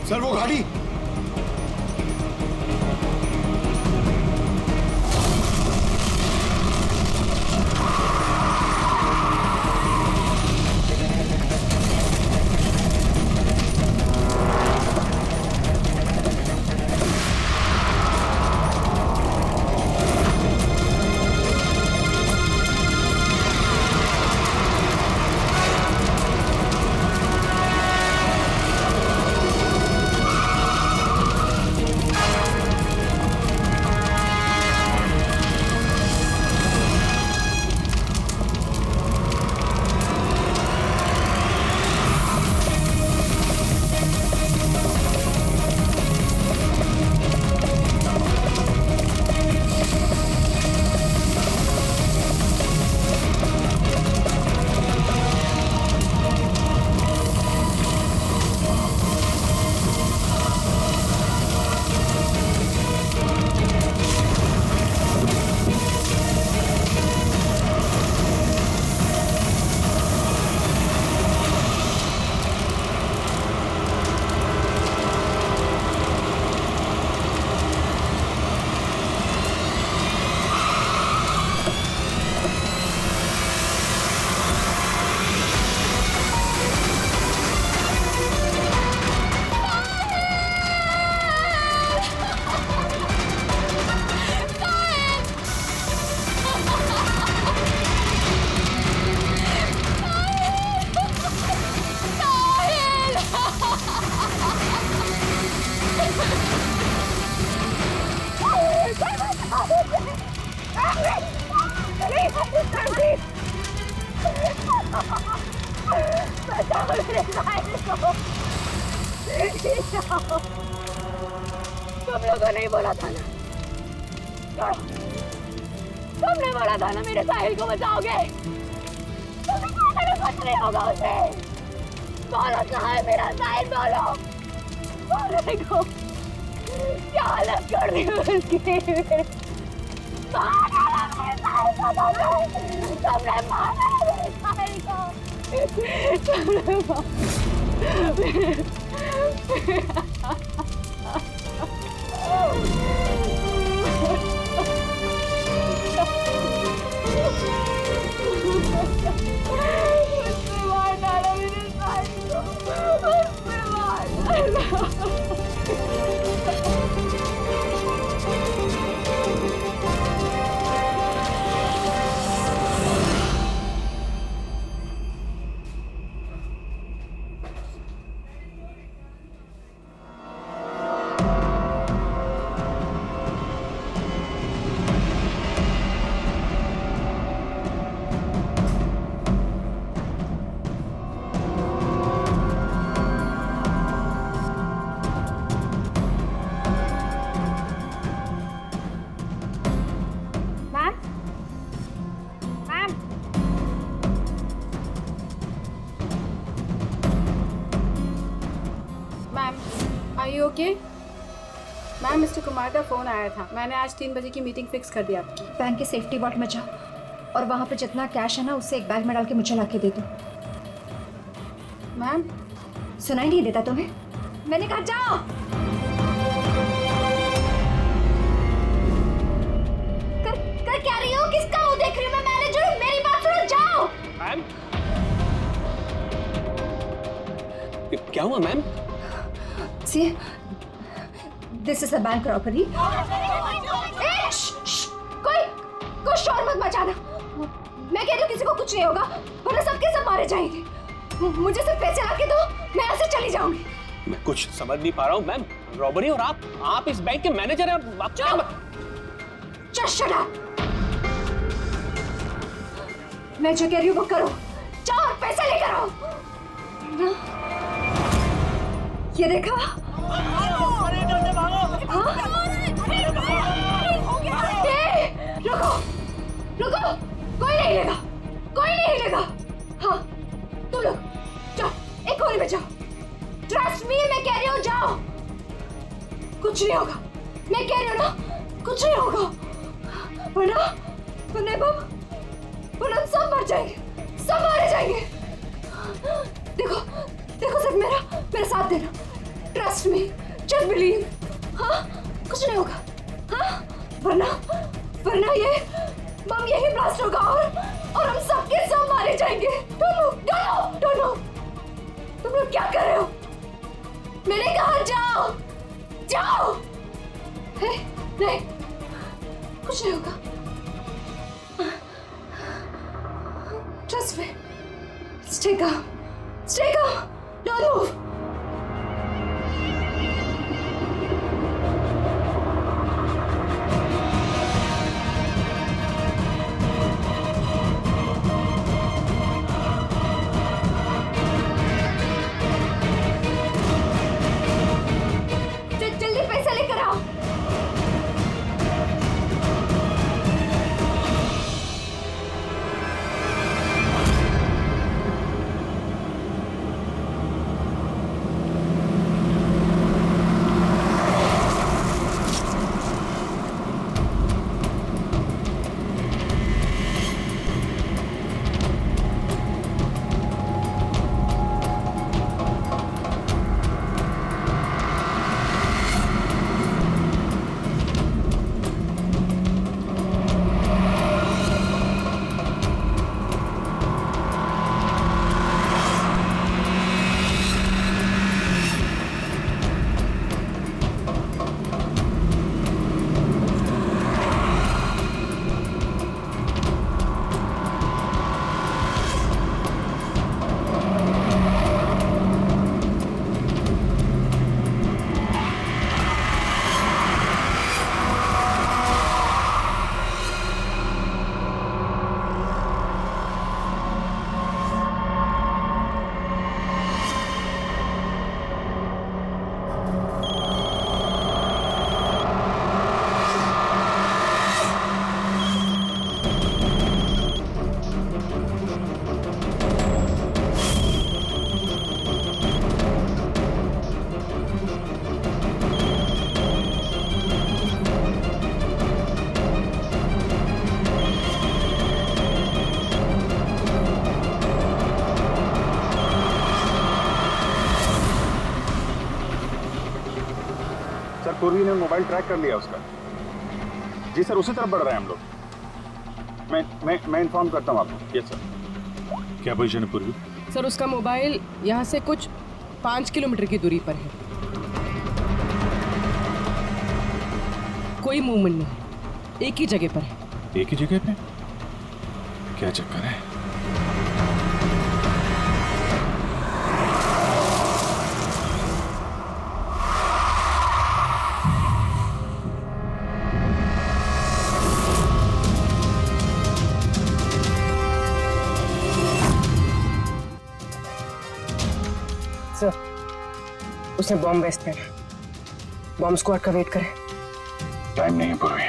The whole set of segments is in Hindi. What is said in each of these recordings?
सर वो गाड़ी। तुम लोगों ने बोला था ना, तुमने बोला था ना मेरे साहिल को बचाओगे। तुमने कहा था ना कुछ नहीं होगा उसे। बोलो कहाँ है मेरा साहिल, बोलो। बोलने को क्या हालत कर दी उसकी। मार डाला मेरे साहिल को, तुमने मार डाला मेरे साहिल को, तुमने मार डाला मेरे साहिल को, मार डाला। ओके मैम, मिस्टर कुमार का फ़ोन आया था। मैंने आज 3 बजे की मीटिंग फिक्स कर दी आपकी। बैंक के सेफ्टी वॉल्ट में जाओ और वहाँ पे जितना कैश है ना उससे एक बैग में डाल के मुझे ला के दे दो। मैम सुनाई नहीं देता तुम्हें? मैंने कहा जाओ। कर क्या रही हो? किसका मुंह देख रही हो? मैं मैनेजर हूँ, मेरी बात सुनो, जाओ। मैम क्या हुआ ma'am? See, this is a bank robbery. कोई शोर मत मचाना। मैं कह रही हूँ किसी को कुछ नहीं होगा, वरना सबके सब मारे जाएंगे। मुझे सिर्फ पैसे ला के दो, मैं यहाँ से चली जाऊंगी। मैं कुछ समझ नहीं पा रहा हूँ मैम। रॉबरी और आप इस बैंक के मैनेजर हैं। आप क्या? Just shut up. मैं जो कह रही हूँ वो करो। जाओ और पैसे लेकर आओ। ये देखा? रुको, कोई नहीं हिलेगा, कोई नहीं हिलेगा। हाँ, तुम लोग जाओ, एक कोने में जाओ। ट्रस्ट मी, मैं कह रही हूँ जाओ। कुछ नहीं होगा, मैं कह रही हूँ ना, कुछ नहीं होगा। वरना सब मर जाएंगे, सब मारे जाएंगे। देखो सिर्फ मेरा साथ देना। Trust me, just believe. हाँ, कुछ नहीं होगा। हाँ, वरना ये बम यही ब्लास्ट होगा और हम सबके सब मारे जाएंगे। Don't know. तुम लोग क्या कर रहे हो? मैंने कहा जाओ। नहीं, कुछ नहीं होगा। Trust me, stay calm, don't move. जल्दी पैसा लेकर आओ। पूर्वी ने मोबाइल ट्रैक कर लिया उसका। जी सर, उसी तरफ बढ़ रहे हैं हम लोग। मैं इन्फॉर्म करता हूँ आपको। Yes sir. क्या पोजीशन है पूर्वी? सर उसका मोबाइल यहाँ से कुछ 5 किलोमीटर की दूरी पर है। कोई मूवमेंट नहीं है, एक ही जगह पर है। एक ही जगह पे? क्या चक्कर है? सर उसने बॉम्ब वेस्ट पे बॉम्ब स्क्वाड का वेट करें। टाइम नहीं है पूर्वी।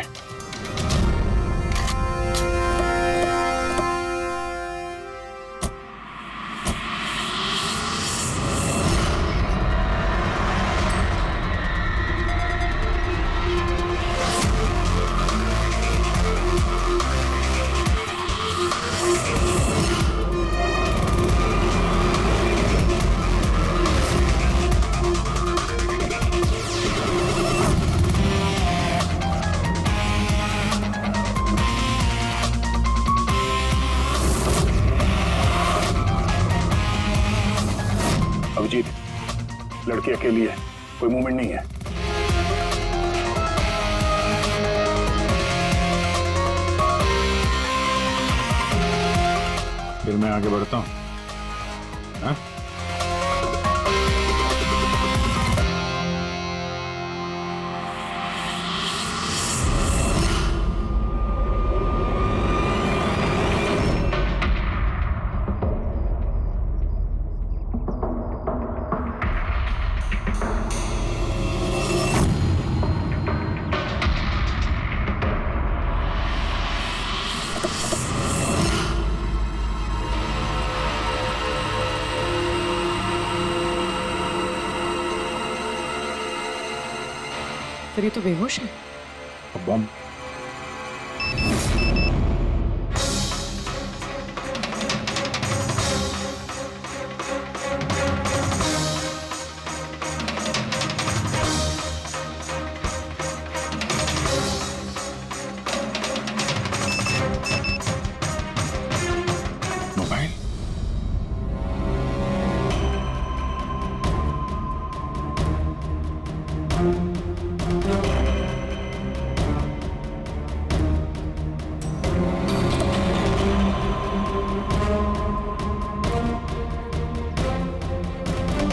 अभिजीत, लड़की अकेली है, कोई मूवमेंट नहीं है। फिर मैं आगे बढ़ता हूँ। हाँ? सर ये तो बेहोश है। बॉम्ब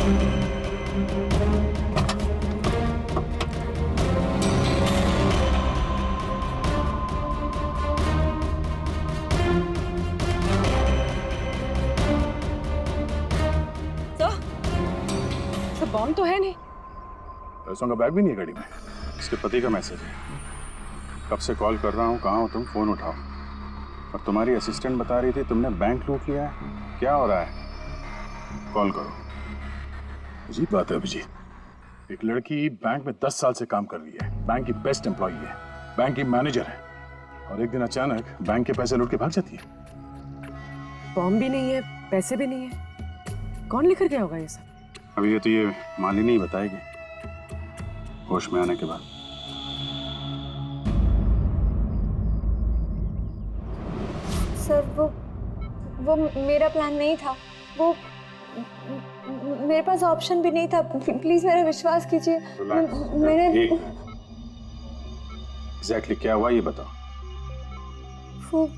सर बॉम्ब तो है नहीं। पैसों का बैग भी नहीं है गाड़ी में। इसके पति का मैसेज है। कब से कॉल कर रहा हूँ, कहाँ हो तुम, फोन उठाओ। और तुम्हारी असिस्टेंट बता रही थी तुमने बैंक लूट लिया है। क्या हो रहा है? कॉल करो। अजीब बात है अभिजीत, एक लड़की बैंक में 10 साल से काम कर रही है, बैंक की बेस्ट एम्प्लॉई है, बैंक की मैनेजर है, और एक दिन अचानक बैंक के पैसे लूट के भाग जाती है। बॉम्ब भी नहीं है, पैसे भी नहीं है, कौन लेकर गया होगा ये सब? अभी ये मालिनी ही बताएगी होश में आने के बाद। सर वो मेरा प्लान नहीं था। वो मेरे पास ऑप्शन भी नहीं था। प्लीज मेरा विश्वास कीजिए। मैंने एग्जैक्टली क्या हुआ ये बताओ। वो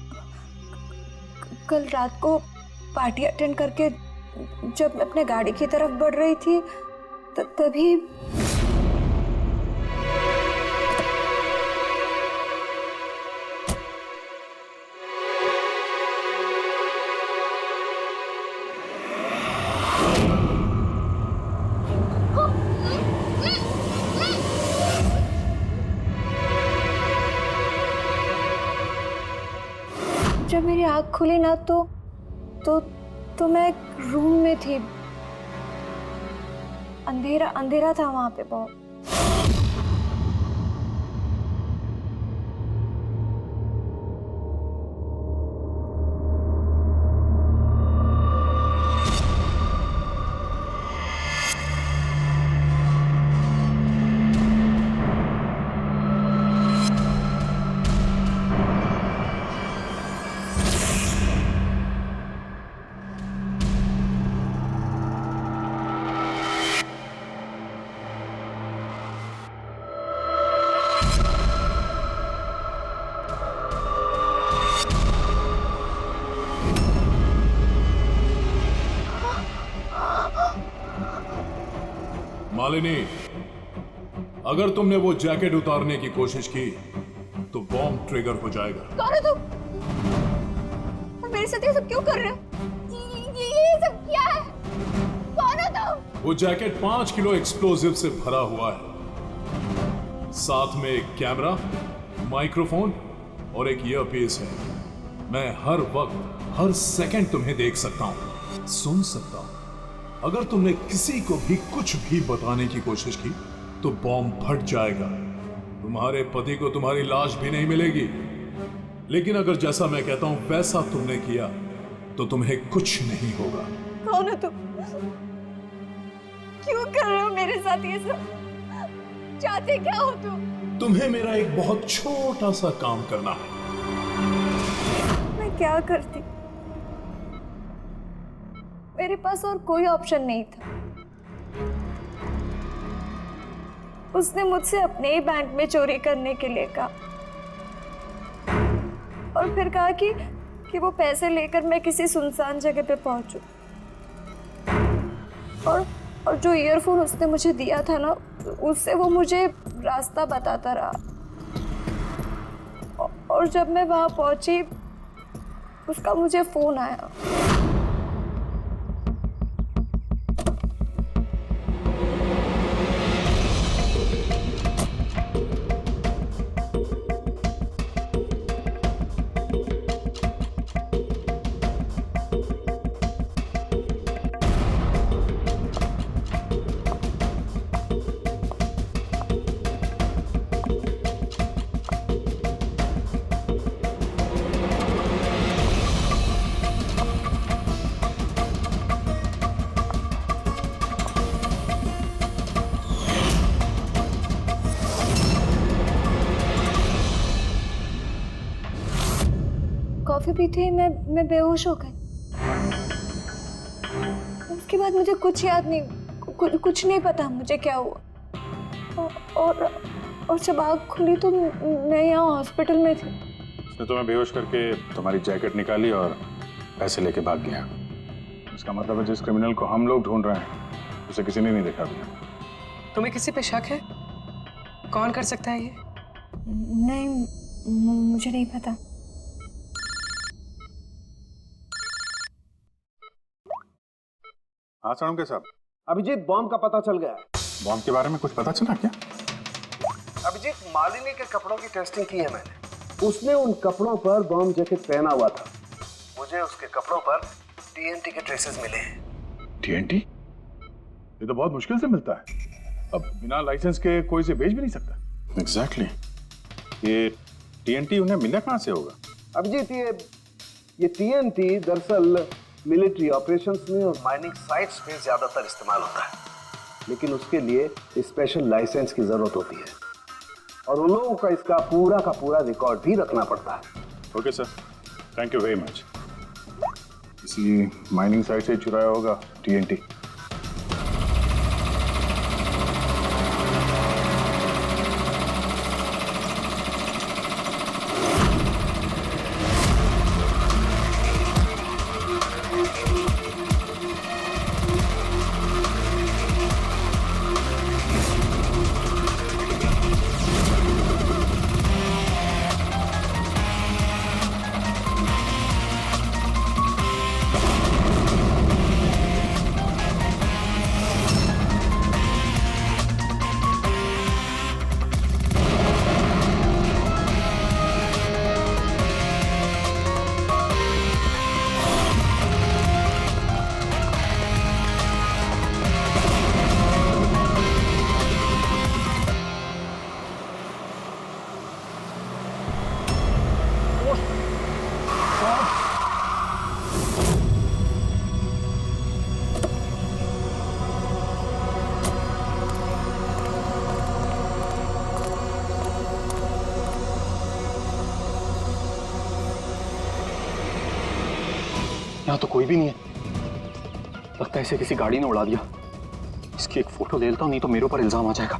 कल रात को पार्टी अटेंड करके जब मैं अपने गाड़ी की तरफ बढ़ रही थी तभी जब मेरी आँख खुली ना तो मैं एक रूम में थी। अंधेरा था वहां पे बहुत। मालिनी, अगर तुमने वो जैकेट उतारने की कोशिश की तो बॉम्ब ट्रिगर हो जाएगा। कौन हो तुम? और मेरे साथ ये सब क्यों कर रहे हो? ये सब क्या है? कौन हो तुम? वो जैकेट 5 किलो एक्सप्लोजिव से भरा हुआ है। साथ में एक कैमरा, माइक्रोफोन और एक ईयरपीस है। मैं हर वक्त, हर सेकंड तुम्हें देख सकता हूं, सुन सकता हूं। अगर तुमने किसी को भी कुछ भी बताने की कोशिश की तो बॉम्ब फट जाएगा। तुम्हारे पति को तुम्हारी लाश भी नहीं मिलेगी। लेकिन अगर जैसा मैं कहता हूं वैसा तुमने किया तो तुम्हें कुछ नहीं होगा। कौन हो तुम? क्यों कर रहे हो मेरे साथ ये सब? चाहते क्या हो तुम? तुम्हें मेरा एक बहुत छोटा सा काम करना है। मैं क्या करती? मेरे पास और कोई ऑप्शन नहीं था। उसने मुझसे अपने ही बैंक में चोरी करने के लिए कहा और फिर कहा कि वो पैसे लेकर मैं किसी सुनसान जगह पे पहुंचूं। और जो ईयरफोन उसने मुझे दिया था ना, उससे वो मुझे रास्ता बताता रहा। और जब मैं वहां पहुंची उसका मुझे फोन आया। कॉफी पीते ही मैं बेहोश हो गई। उसके बाद मुझे कुछ याद नहीं, कुछ नहीं पता मुझे क्या हुआ। और जब आँख खुली तो मैं यहाँ हॉस्पिटल में थी। उसने तुम्हें बेहोश करके तुम्हारी जैकेट निकाली और पैसे लेके भाग गया। इसका मतलब है जिस क्रिमिनल को हम लोग ढूंढ रहे हैं उसे किसी ने नहीं देखा अभी। तुम्हें किसी पे शक है? कौन कर सकता है ये? नहीं, मुझे नहीं पता। हाँ साणुके साहब, अभिजीत, बॉम्ब का पता चल गया है। बॉम्ब के बारे में कुछ पता चला क्या? अभिजीत, मालिनी के कपड़ों की टेस्टिंग की है मैंने। उसने उन कपड़ों पर बॉम्ब जैकेट पहना हुआ था। मुझे उसके कपड़ों पर टीएनटी के ट्रेसेस मिले हैं। टीएनटी? ये तो बहुत मुश्किल से मिलता है। अब बिना लाइसेंस के कोई इसे बेच भी नहीं सकता। एग्जैक्टली। ये टीएनटी उन्हें मिला कहाँ से होगा? अभिजीत, ये टीएनटी दरअसल मिलिट्री ऑपरेशंस में और माइनिंग साइट्स में ज्यादातर इस्तेमाल होता है, लेकिन उसके लिए स्पेशल लाइसेंस की जरूरत होती है और उन लोगों का इसका पूरा रिकॉर्ड भी रखना पड़ता है। Okay sir, thank you very much. किसी माइनिंग साइट से चुराया होगा टीएनटी। यहाँ तो कोई भी नहीं है। लगता है इसे किसी गाड़ी ने उड़ा दिया। इसकी एक फोटो ले लेता हूँ, नहीं तो मेरे ऊपर इल्जाम आ जाएगा।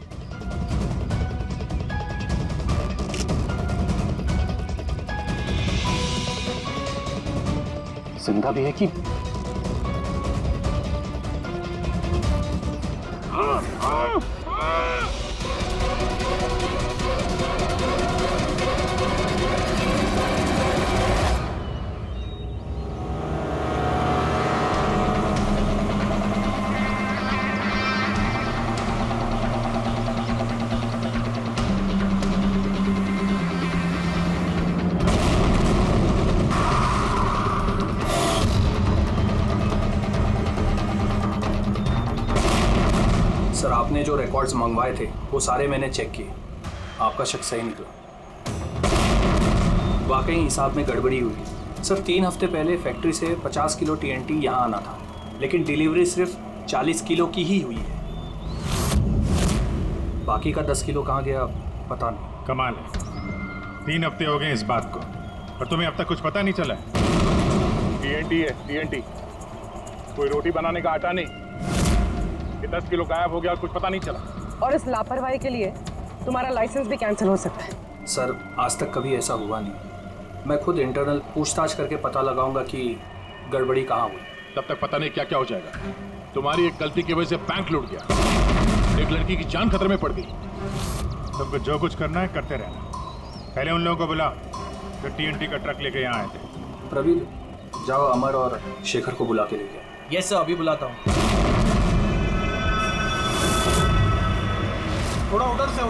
जिंदा भी है कि सर, आपने जो रिकॉर्ड्स मंगवाए थे वो सारे मैंने चेक किए। आपका शक सही निकला। वाकई हिसाब में गड़बड़ी हुई। सर, 3 हफ्ते पहले फैक्ट्री से 50 किलो टीएनटी यहाँ आना था, लेकिन डिलीवरी सिर्फ 40 किलो की ही हुई है। बाकी का 10 किलो कहाँ गया पता नहीं। कमाल है, 3 हफ्ते हो गए इस बात को और तुम्हें अब तक कुछ पता नहीं चला है? टीएनटी है, टीएनटी। कोई रोटी बनाने का आटा नहीं। ये 10 किलो गायब हो गया और कुछ पता नहीं चला। और इस लापरवाही के लिए तुम्हारा लाइसेंस भी कैंसिल हो सकता है। सर, आज तक कभी ऐसा हुआ नहीं। मैं खुद इंटरनल पूछताछ करके पता लगाऊंगा कि गड़बड़ी कहाँ हुई। तब तक पता नहीं क्या क्या हो जाएगा। तुम्हारी एक गलती की वजह से बैंक लूट गया, एक लड़की की जान खतरे में पड़ गई। तुमको जो कुछ करना है करते रहना। पहले उन लोगों को बुला जो टीएनटी का ट्रक लेके यहाँ आए थे। प्रवीण, जाओ अमर और शेखर को बुला के लेके। यस सर, अभी बुलाता हूँ। थोड़ा उधर से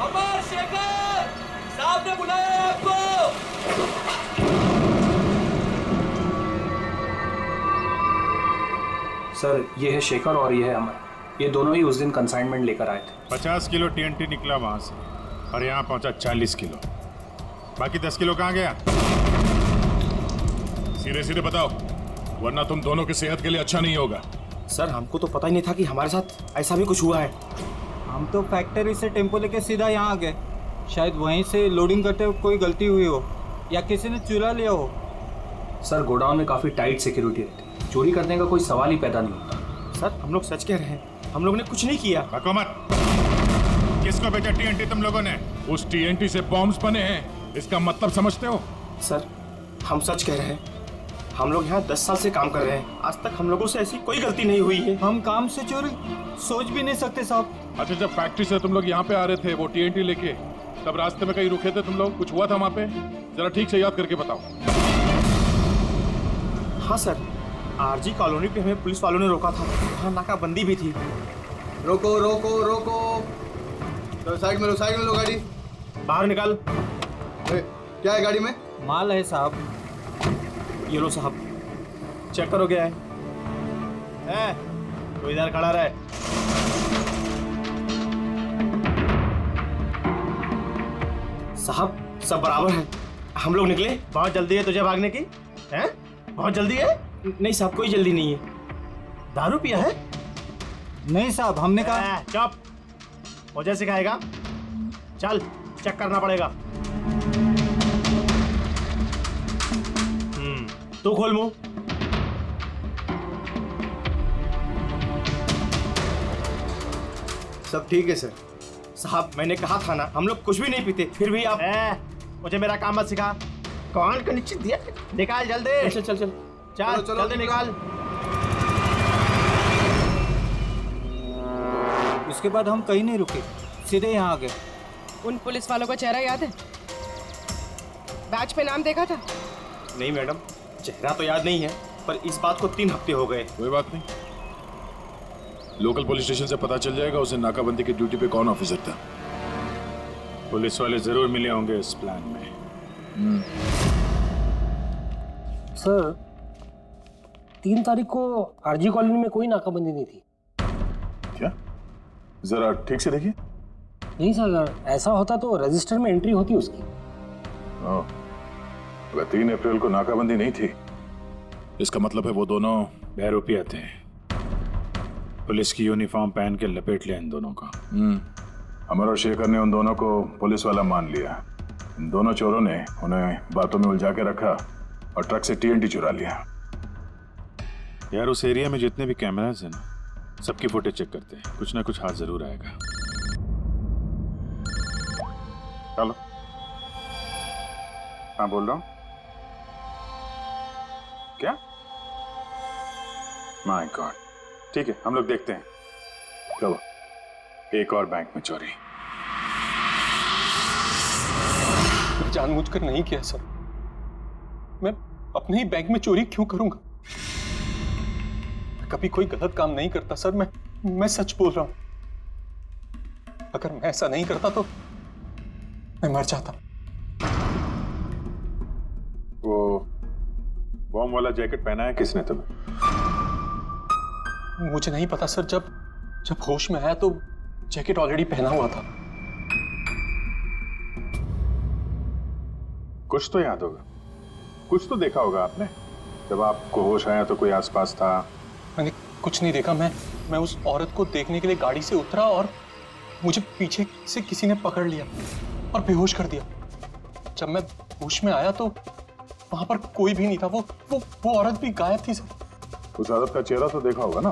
अमर, शेखर साहब ने बुलाया है आपको। सर, ये है शेखर और ये है अमर। ये दोनों ही उस दिन कंसाइनमेंट लेकर आए थे। 50 किलो टीएनटी निकला वहां से और यहाँ पहुंचा 40 किलो। बाकी 10 किलो कहाँ गया? सीधे सीधे बताओ, वरना तुम दोनों की सेहत के लिए अच्छा नहीं होगा। सर, हमको तो पता ही नहीं था कि हमारे साथ ऐसा भी कुछ हुआ है। हम तो फैक्ट्री से टेम्पो लेके सीधा यहाँ आ गए। शायद वहीं से लोडिंग करते हुए कोई गलती हुई हो या किसी ने चुरा लिया हो। सर, गोडाउन में काफ़ी टाइट सिक्योरिटी रहती है। चोरी करने का कोई सवाल ही पैदा नहीं होता। सर, हम लोग सच कह रहे हैं, हम लोग ने कुछ नहीं किया। बको मत। किसको बेचा टीएनटी तुम लोगों ने? उस टीएनटी से बॉम्ब्स बने हैं, इसका मतलब समझते हो? सर, हम सच कह रहे हैं, हम लोग यहाँ 10 साल से काम कर रहे हैं, आज तक हम लोगों से ऐसी कोई गलती नहीं हुई है। हम काम से चोरी सोच भी नहीं सकते साहब। अच्छा, जब फैक्ट्री से तुम लोग यहाँ पे आ रहे थे वो TNT लेके, तब रास्ते में कहीं रुके थे तुम लोग? कुछ हुआ था वहाँ पे? जरा ठीक से याद करके बताओ। हाँ सर, आरजी कॉलोनी पे हमें पुलिस वालों ने रोका था, वहाँ नाकाबंदी भी थी। रोको रोको रोको, तो साइड में लो गाड़ी। बाहर निकाल। क्या है गाड़ी में? माल है साहब। ये लो साहब, चेक करो क्या है। तो इधर खड़ा रहे। साहब सब बराबर है, हम लोग निकले। बहुत जल्दी है तुझे भागने की? हैं? बहुत जल्दी है? नहीं साहब, कोई जल्दी नहीं है। दारू पिया है? नहीं साहब, हमने कहा। चुप, मुझे सिखाएगा? चल चेक करना पड़ेगा। तू खोल मुंह। सब ठीक है सर। साहब मैंने कहा था ना, हम लोग कुछ भी नहीं पीते, फिर भी आप मुझे मेरा काम मत सिखा। कौन का निश्चित दिया? निकाल जल्दी। चल चल चल चल, जल्दी निकाल। उसके बाद हम कहीं नहीं रुके, सीधे यहाँ आ गए। उन पुलिस वालों का चेहरा याद है? बैच पे नाम देखा था? नहीं मैडम, चेहरा तो याद नहीं है, पर इस बात को 3 हफ्ते हो गए। कोई बात नहीं, लोकल पुलिस स्टेशन से पता चल जाएगा उसे नाकाबंदी की ड्यूटी पे कौन ऑफिसर था। पुलिस वाले जरूर मिले होंगे इस प्लान में। सर 3 तारीख को आरजी कॉलोनी में कोई नाकाबंदी नहीं थी। क्या? जरा ठीक से देखिए। नहीं सर, अगर ऐसा होता तो रजिस्टर में एंट्री होती उसकी। अगर 3 अप्रैल को नाकाबंदी नहीं थी, इसका मतलब है वो दोनों बहरूपिया थे। पुलिस की यूनिफॉर्म पहन के लपेट लिया इन दोनों का। अमर और शेखर ने उन दोनों को पुलिस वाला मान लिया। इन दोनों चोरों ने उन्हें बातों में उलझा के रखा और ट्रक से TNT चुरा लिया। यार उस एरिया में जितने भी कैमरास हैं ना, सबकी फुटेज चेक करते हैं, कुछ ना कुछ हाथ जरूर आएगा। चलो। हाँ बोल रहा हूँ। क्या? माय गॉड, ठीक है हम लोग देखते हैं। चलो, एक और बैंक में चोरी। जानबूझकर नहीं किया सर, मैं अपने ही बैंक में चोरी क्यों करूंगा? कभी कोई गलत काम नहीं करता सर, मैं सच बोल रहा हूं। अगर मैं ऐसा नहीं करता तो मैं मर जाता। वो बॉम्ब वाला जैकेट पहना है किसने तुम्हें? मुझे नहीं पता सर, जब होश में आया तो जैकेट ऑलरेडी पहना हुआ था। कुछ तो याद होगा, कुछ तो देखा होगा आपने। जब आपको होश आया तो कोई आसपास था? मैंने कुछ नहीं देखा। मैं उस औरत को देखने के लिए गाड़ी से उतरा और मुझे पीछे से किसी ने पकड़ लिया और बेहोश कर दिया। जब मैं होश में आया तो वहां पर कोई भी नहीं था। वो औरत भी गायब थी सर। उस औरत का चेहरा तो देखा होगा ना?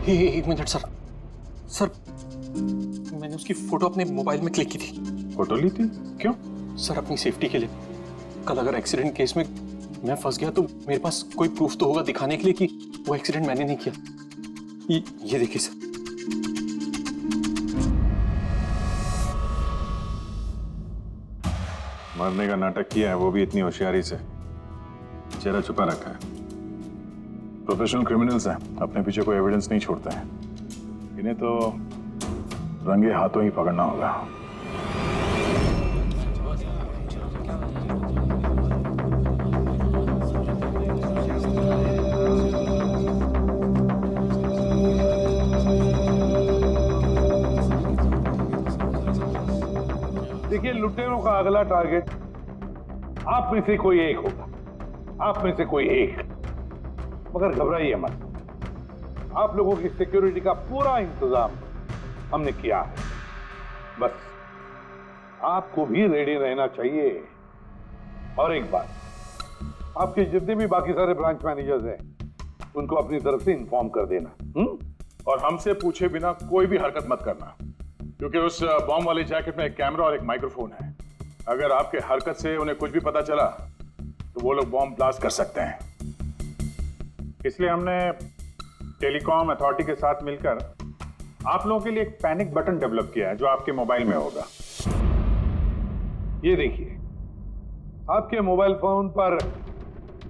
एक मिनट सर, मैंने उसकी फोटो अपने मोबाइल में क्लिक की थी। फोटो ली थी? क्यों? सर अपनी सेफ्टी के लिए। कल अगर एक्सीडेंट केस में मैं फंस गया तो मेरे पास कोई प्रूफ तो होगा दिखाने के लिए कि वो एक्सीडेंट मैंने नहीं किया। ये देखिए सर। मरने का नाटक किया है, वो भी इतनी होशियारी से। चेहरा छुपा रखा है। प्रोफेशनल क्रिमिनल्स हैं, अपने पीछे कोई एविडेंस नहीं छोड़ते हैं। इन्हें तो रंगे हाथों ही पकड़ना होगा। देखिए, लुटेरों का अगला टारगेट आप में से कोई एक होगा, आप में से कोई एक। मगर घबराइए मत, आप लोगों की सिक्योरिटी का पूरा इंतजाम हमने किया है। बस आपको भी रेडी रहना चाहिए। और एक बात, आपके जितने भी बाकी सारे ब्रांच मैनेजर्स हैं, उनको अपनी तरफ से इन्फॉर्म कर देना। और हमसे पूछे बिना कोई भी हरकत मत करना, क्योंकि उस बॉम्ब वाले जैकेट में एक कैमरा और एक माइक्रोफोन है। अगर आपके हरकत से उन्हें कुछ भी पता चला तो वो लोग बॉम्ब ब्लास्ट कर सकते हैं। इसलिए हमने टेलीकॉम अथॉरिटी के साथ मिलकर आप लोगों के लिए एक पैनिक बटन डेवलप किया है जो आपके मोबाइल में होगा। ये देखिए, आपके मोबाइल फोन पर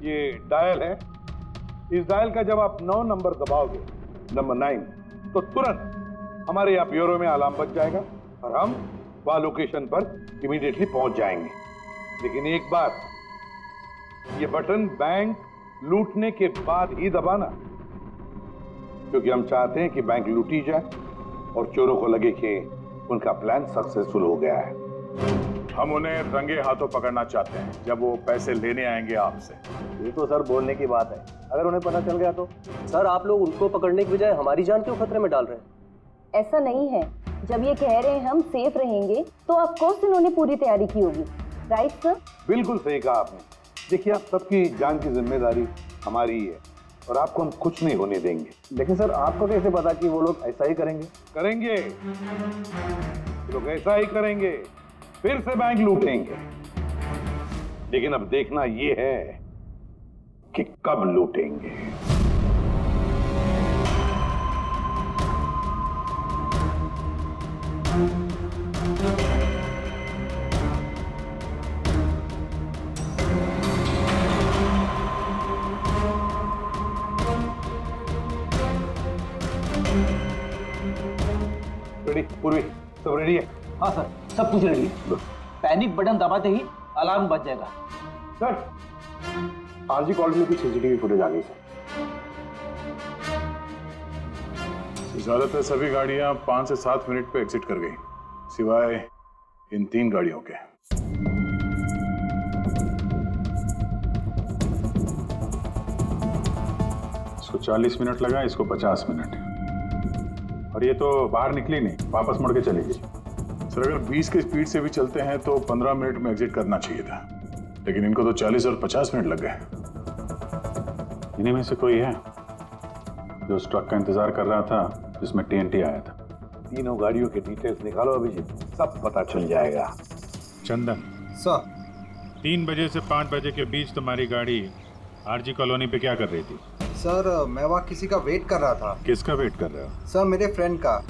ये डायल है। इस डायल का जब आप 9 नंबर दबाओगे, नंबर 9, तो तुरंत हमारे यहाँ ब्यूरो में अलार्म बज जाएगा और हम वह लोकेशन पर इमीडिएटली पहुंच जाएंगे। लेकिन एक बात, ये बटन बैंक लूटने के बाद ही दबाना, क्योंकि हम चाहते हैं कि बैंक लूटी जाए और चोरों को लगे कि उनका प्लान सक्सेसफुल हो गया है। हम उन्हें रंगे हाथों पकड़ना चाहते हैं जब वो पैसे लेने आएंगे आपसे। ये तो सर बोलने की बात है, अगर उन्हें पता चल गया तो? सर आप लोग उनको पकड़ने की बजाय हमारी जान क्यों खतरे में डाल रहे हैं? ऐसा नहीं है, जब ये कह रहे हैं हम सेफ रहेंगे तो ऑफ कोर्स इन्होंने पूरी तैयारी की होगी। Right sir? बिल्कुल सही कहा आपने। देखिए, आप सबकी जान की जिम्मेदारी हमारी ही है और आपको हम कुछ नहीं होने देंगे। लेकिन सर आपको कैसे पता कि वो लोग ऐसा ही करेंगे? करेंगे, वो लोग ऐसा ही करेंगे, फिर से बैंक लूटेंगे। लेकिन अब देखना ये है कि कब लूटेंगे। रेडी? पूर्वी सब रेडी है? हाँ सर, सब कुछ रेडी है। पैनिक बटन दबाते ही अलार्म बज जाएगा। सर आरजी कॉलोनी की सीसीटीवी फुटेज आ गई सर। ज्यादातर सभी गाड़ियां 5 से 7 मिनट पे एग्जिट कर गई, सिवाय इन 3 गाड़ियों के। इसको 40 मिनट लगा, इसको 50 मिनट, और ये तो बाहर निकली नहीं, वापस मुड़ के चली गई। सर अगर 20 की स्पीड से भी चलते हैं तो 15 मिनट में एग्जिट करना चाहिए था, लेकिन इनको तो 40 और 50 मिनट लग गए। इन्हीं में से कोई है जो उस ट्रक का इंतजार कर रहा था जिसमें TNT आया था? तीनों गाड़ियों के डिटेल्स निकालो अभिजीत, सब पता चल जाएगा। चंदन सर, 3 बजे से 5 बजे के बीच तुम्हारी गाड़ी आरजी कॉलोनी पे क्या कर रही थी? सर मैं वहाँ किसी का वेट कर रहा था। किसका वेट कर रहे हो? सर मेरे फ्रेंड का।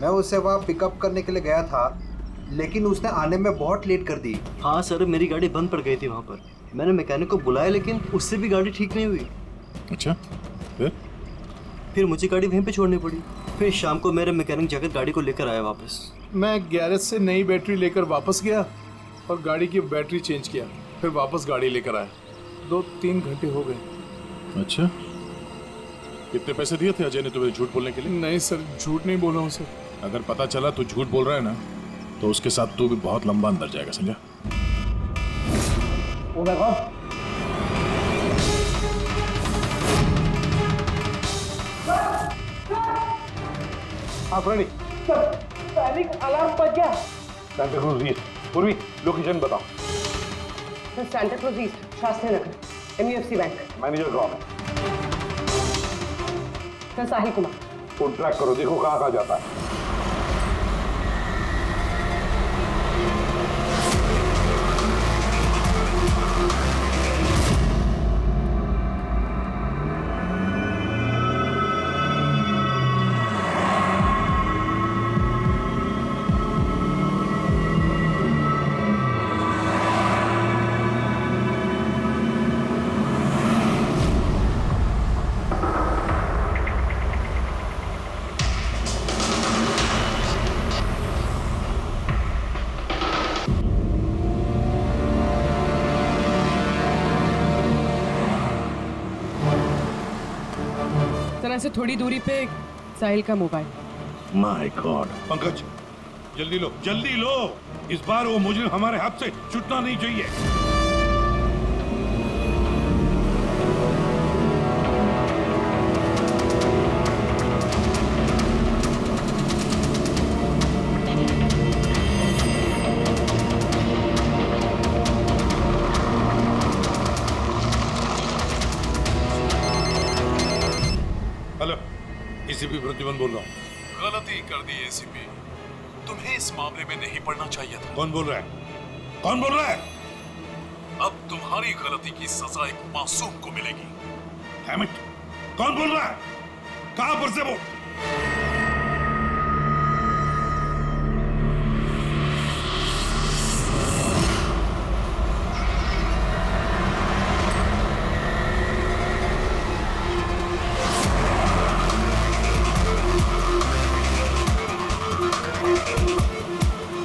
मैं उसे वहाँ पिकअप करने के लिए गया था, लेकिन उसने आने में बहुत लेट कर दी। हाँ सर, मेरी गाड़ी बंद पड़ गई थी वहाँ पर। मैंने मैकेनिक को बुलाया लेकिन उससे भी गाड़ी ठीक नहीं हुई। अच्छा, फिर मुझे गाड़ी वहीं पे छोड़नी पड़ी। फिर शाम को मेरे मैकेनिक जाकर गाड़ी को लेकर आया वापस। मैं गैरेज से नई बैटरी लेकर वापस गया और गाड़ी की बैटरी चेंज किया, फिर वापस गाड़ी लेकर आया। 2-3 घंटे हो गए। अच्छा, कितने पैसे दिए थे अजय ने तुम्हें झूठ बोलने के लिए? नहीं सर, झूठ नहीं बोला हूँ सर। अगर पता चला तू झूठ बोल रहा है ना, तो उसके साथ तू भी बहुत लंबा अंदर जाएगा, समझा? ओ माय गॉड, आप रेडी? पैनिक अलार्म बज गया। Santacruz east. पूर्वी लोकेशन बताओ। Sir Santacruz east, Shastri Nagar, MUFC bank. Manager कौन है? Sir Sahil Kumar. Phone track करो, देखो कहाँ कहाँ जाता है। से थोड़ी दूरी पे साहिल का मोबाइल। My God. पंकज जल्दी लो, जल्दी लो, इस बार वो मुजरिम हमारे हाथ से छूटना नहीं चाहिए। हेलो, एसीपी प्रतिबंध बोल रहा हूँ। गलती कर दी एसीपी, तुम्हें इस मामले में नहीं पड़ना चाहिए था। कौन बोल रहा है? कौन बोल रहा है? अब तुम्हारी गलती की सजा एक मासूम को मिलेगी। Damn it! कौन बोल रहा है? कहां पर से वो?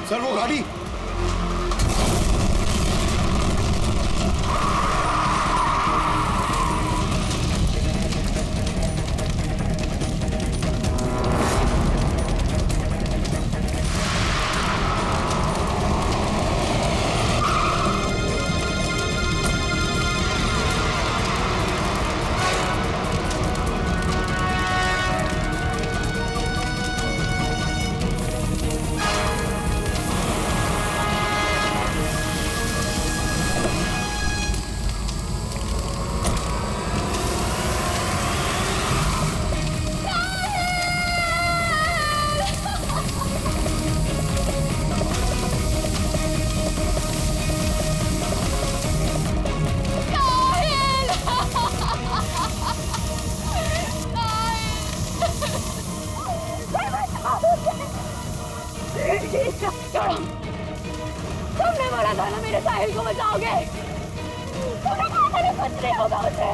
सर वो गाड़ी तुमने बोला था ना मेरे साहिल को बचाओगे। तुमने कहा था ना कुछ नहीं होगा उसे।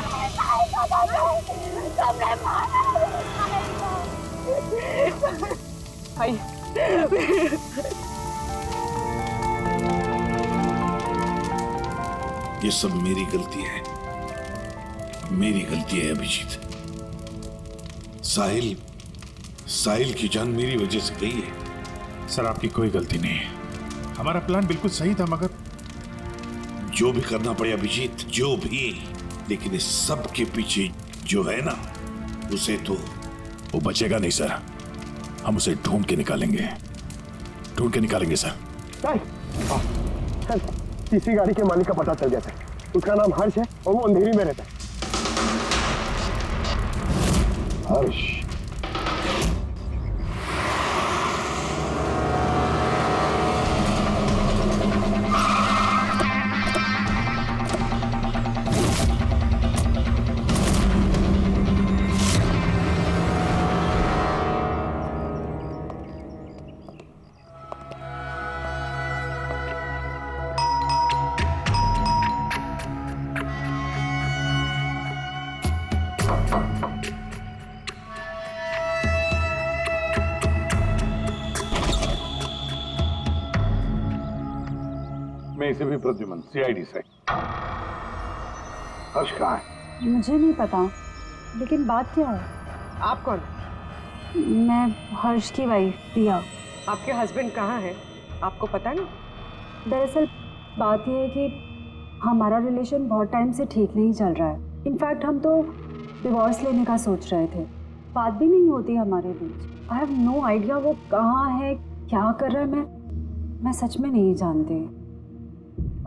मेरे साहिल को बचाओ। तुमने मारा मेरे साहिल को। भाई ये सब मेरी गलती है, मेरी गलती है अभिजीत। साहिल की जान मेरी वजह से गई है। सर आपकी कोई गलती नहीं है, हमारा प्लान बिल्कुल सही था, मगर जो भी करना पड़े अभिजीत, जो भी, लेकिन इस सब के पीछे जो है ना, उसे तो वो बचेगा नहीं सर। हम उसे ढूंढ के निकालेंगे सर। तीसरी गाड़ी के मालिक का पता चल गया था। उसका नाम हर्ष है और वो अंधेरी में रहता है। हर्ष मैं इसे भी प्रद्युमन सीआईडी से। हर्ष कहाँ है? मुझे नहीं पता, लेकिन बात क्या है? आप कौन? मैं हर्ष की वाइफ प्रिया। आपके हस्बैंड कहाँ है? आपको पता है ना? दरअसल बात यह है कि हमारा रिलेशन बहुत टाइम से ठीक नहीं चल रहा है। इनफैक्ट हम तो डिवोर्स लेने का सोच रहे थे। बात भी नहीं होती हमारे बीच। आई हैव नो आइडिया वो कहाँ है, क्या कर रहा है। मैं सच में नहीं जानती।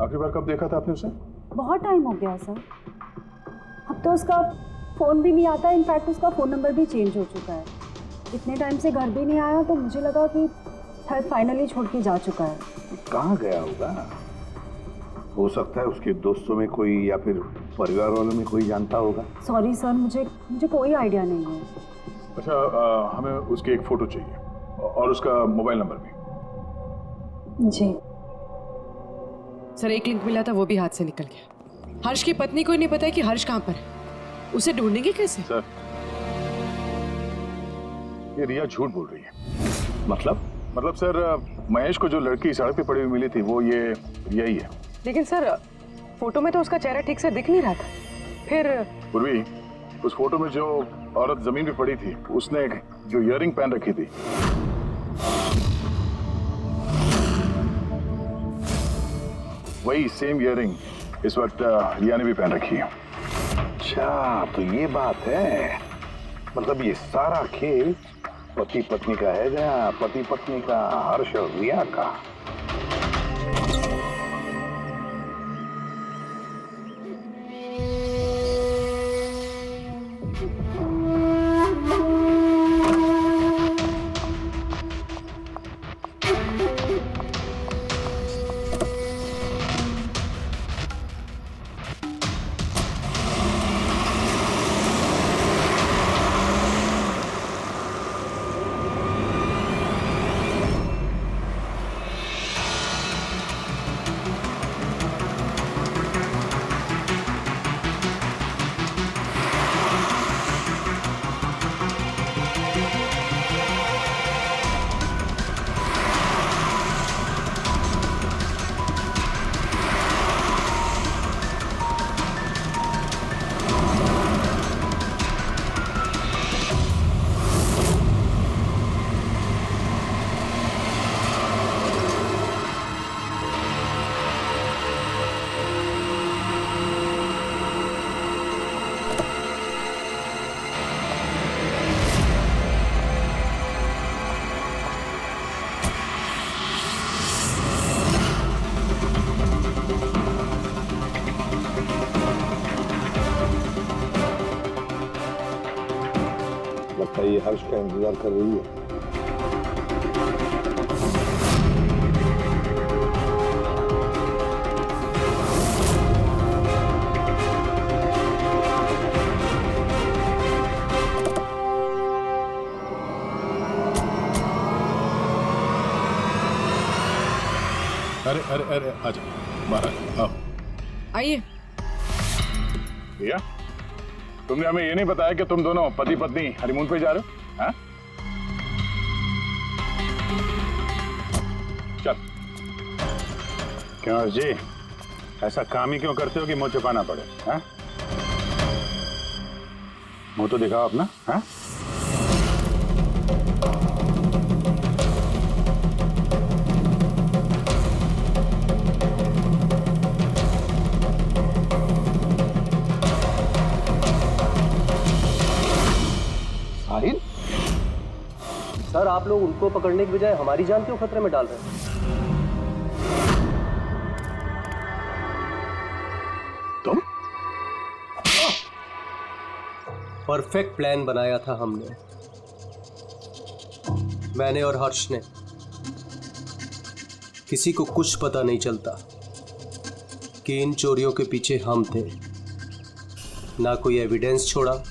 आखिरी बार कब देखा था आपने उसे? बहुत टाइम हो गया सर। अब तो उसका फ़ोन भी नहीं आता। इनफैक्ट उसका फ़ोन नंबर भी चेंज हो चुका है। इतने टाइम से घर भी नहीं आया, तो मुझे लगा कि शायद फाइनली छोड़ के जा चुका है। कहाँ गया होगा? हो सकता है उसके दोस्तों में कोई या फिर परिवार वालों में कोई जानता होगा। सॉरी सर, मुझे कोई आइडिया नहीं है। अच्छा, हमें उसकी एक फोटो चाहिए और उसका मोबाइल नंबर भी। जी सर, एक लिंक मिला था, वो भी हाथ से निकल गया। हर्ष की पत्नी को ही नहीं पता है कि हर्ष कहाँ पर है। उसे ढूंढेंगे कैसे? सर, ये रिया झूठ बोल रही है। मतलब सर, महेश को जो लड़की सड़क पे पड़ी हुई मिली थी, वो ये रिया ही है। लेकिन सर, फोटो में तो उसका चेहरा ठीक से दिख नहीं रहा था। फिर पूर्वी, उस फोटो में जो औरत जमीन पे पड़ी थी, उसने जो इयररिंग पहन रखी थी, वही सेम इयररिंग इस वक्त रिया ने भी पहन रखी है। अच्छा, तो ये बात है। मतलब ये सारा खेल पति पत्नी का है, या पति पत्नी का, हर्ष और रिया का। लगता है ये हर्ष का इंतजार कर रही है। अरे अरे अरे आजा बाहर आओ। आइए। भैया तुमने हमें ये नहीं बताया कि तुम दोनों पति पत्नी हनीमून पे जा रहे हो? हाँ? चल क्यों जी ऐसा काम ही क्यों करते हो कि मुंह छुपाना पड़े? हाँ? मुंह तो दिखाओ अपना। हाँ? साहिल, सर आप लोग उनको पकड़ने की बजाय हमारी जान क्यों खतरे में डाल रहे हैं? तुम? परफेक्ट प्लान बनाया था हमने, मैंने और हर्ष ने। किसी को कुछ पता नहीं चलता कि इन चोरियों के पीछे हम थे। ना कोई एविडेंस छोड़ा,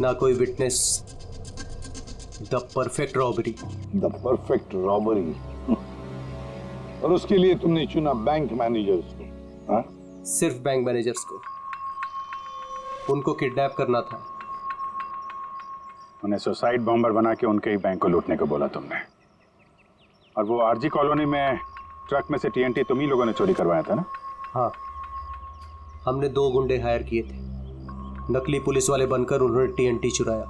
ना कोई witness. The perfect robbery. The perfect robbery. और उसके लिए तुमने चुना बैंक मैनेजर्स को? हाँ? सिर्फ बैंक मैनेजर्स को। उनको किडनैप करना था। उन्हें सुसाइड बॉम्बर बना के उनके ही बैंक को लूटने को बोला तुमने। और वो आरजी कॉलोनी में ट्रक में से टीएनटी तुम ही लोगों ने चोरी करवाया था ना? हाँ, हमने 2 गुंडे हायर किए थे। नकली पुलिस वाले बनकर उन्होंने टीएनटी चुराया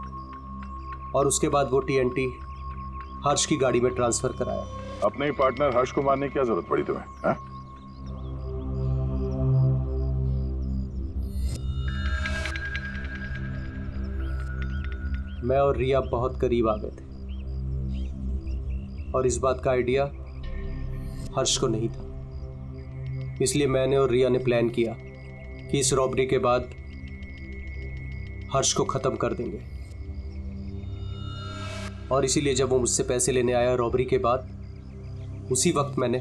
और उसके बाद वो टीएनटी हर्ष की गाड़ी में ट्रांसफर कराया। अपने ही पार्टनर हर्ष को मारने की क्या जरूरत पड़ी तुम्हें? हाँ? मैं और रिया बहुत करीब आ गए थे और इस बात का आइडिया हर्ष को नहीं था। इसलिए मैंने और रिया ने प्लान किया कि इस रॉबरी के बाद हर्ष को खत्म कर देंगे। और इसीलिए जब वो मुझसे पैसे लेने आया रॉबरी के बाद, उसी वक्त मैंने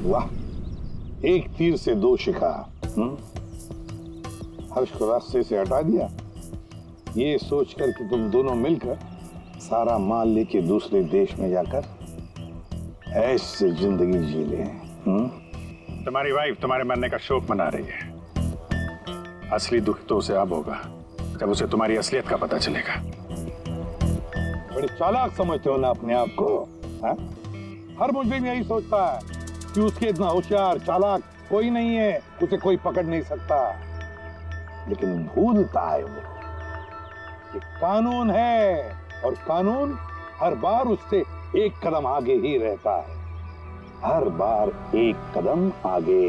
वाह, एक तीर से 2 शिकार। हर्ष को रास्ते से हटा दिया, ये सोचकर कि तुम दोनों मिलकर सारा माल लेके दूसरे देश में जाकर ऐसे जिंदगी जी ले। तुम्हारी वाइफ तुम्हारे मरने का शोक मना रही है। असली दुख तो उसे अब होगा जब उसे तुम्हारी असलियत का पता चलेगा। बड़े चालाक समझते हो ना अपने आप को? हाँ? हर मुजरिम यही सोचता है कि उसके इतना होशियार चालाक कोई नहीं है, उसे कोई पकड़ नहीं सकता। लेकिन भूलता है वो कि कानून है और कानून हर बार उससे एक कदम आगे ही रहता है। हर बार एक कदम आगे।